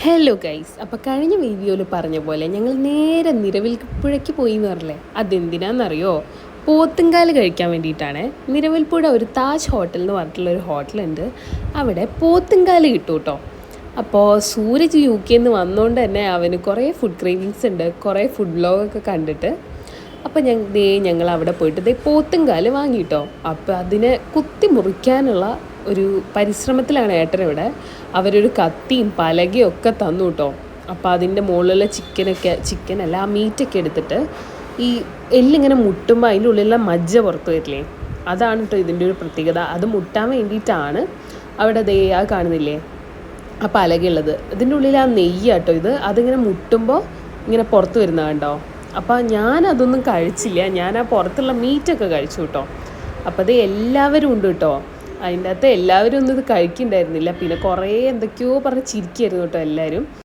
Hello guys, അപ്പോൾ കഴിഞ്ഞ വീഡിയോയിൽ പറഞ്ഞ പോലെ ഞങ്ങൾ നേരെ നിരവിൽപ്പുഴയ്ക്ക് പോയി എന്ന് പറഞ്ഞില്ലേ. അതെന്തിനാണെന്നറിയോ? പോത്തുംകാല് കഴിക്കാൻ വേണ്ടിയിട്ടാണ്. നിരവിൽപ്പുഴ ഒരു താജ് ഹോട്ടൽ എന്ന് പറഞ്ഞിട്ടുള്ളൊരു ഹോട്ടലുണ്ട്. അവിടെ പോത്തുംകാല് കിട്ടും കേട്ടോ. അപ്പോൾ സൂരജ് UK നിന്ന് വന്നുകൊണ്ട് തന്നെ അവന് കുറേ ഫുഡ് ക്രേവിങ്സ് ഉണ്ട്, കുറേ ഫുഡ് വ്ലോഗൊക്കെ കണ്ടിട്ട്. അപ്പോൾ ഞങ്ങൾ അവിടെ പോയിട്ട് പോത്തുംകാല് വാങ്ങിയിട്ടോ. അപ്പോൾ അതിനെ കുത്തി മുറിക്കാനുള്ള ഒരു പരിശ്രമത്തിലാണ് ഏട്ടനിവിടെ. അവരൊരു കത്തിയും പലകയും ഒക്കെ തന്നു കേട്ടോ. അപ്പോൾ അതിൻ്റെ മുകളിലുള്ള ചിക്കനല്ല ആ മീറ്റൊക്കെ എടുത്തിട്ട് ഈ എല്ലിങ്ങനെ മുട്ടുമ്പോൾ അതിൻ്റെ ഉള്ളിലുള്ള മജ്ജ പുറത്ത് വരില്ലേ, അതാണ് കേട്ടോ ഇതിൻ്റെ ഒരു പ്രത്യേകത. അത് മുട്ടാൻ വേണ്ടിയിട്ടാണ് അവിടെ ആ കാണുന്നില്ലേ ആ പലകയുള്ളത്. ഇതിൻ്റെ ഉള്ളിൽ ആ നെയ്യാട്ടോ ഇത്. അതിങ്ങനെ മുട്ടുമ്പോൾ ഇങ്ങനെ പുറത്ത് വരുന്നത് കണ്ടോ. അപ്പോൾ ഞാനതൊന്നും കഴിച്ചില്ല, ഞാൻ ആ പുറത്തുള്ള മീറ്റൊക്കെ കഴിച്ചു കേട്ടോ. അപ്പോൾ അത് എല്ലാവരും ഉണ്ട് കേട്ടോ. അതിൻ്റെ അകത്ത് എല്ലാവരും ഒന്നും ഇത് കഴിക്കുന്നുണ്ടായിരുന്നില്ല. പിന്നെ കുറേ എന്തൊക്കെയോ പറഞ്ഞ് ചിരിക്കായിരുന്നു കേട്ടോ എല്ലാവരും.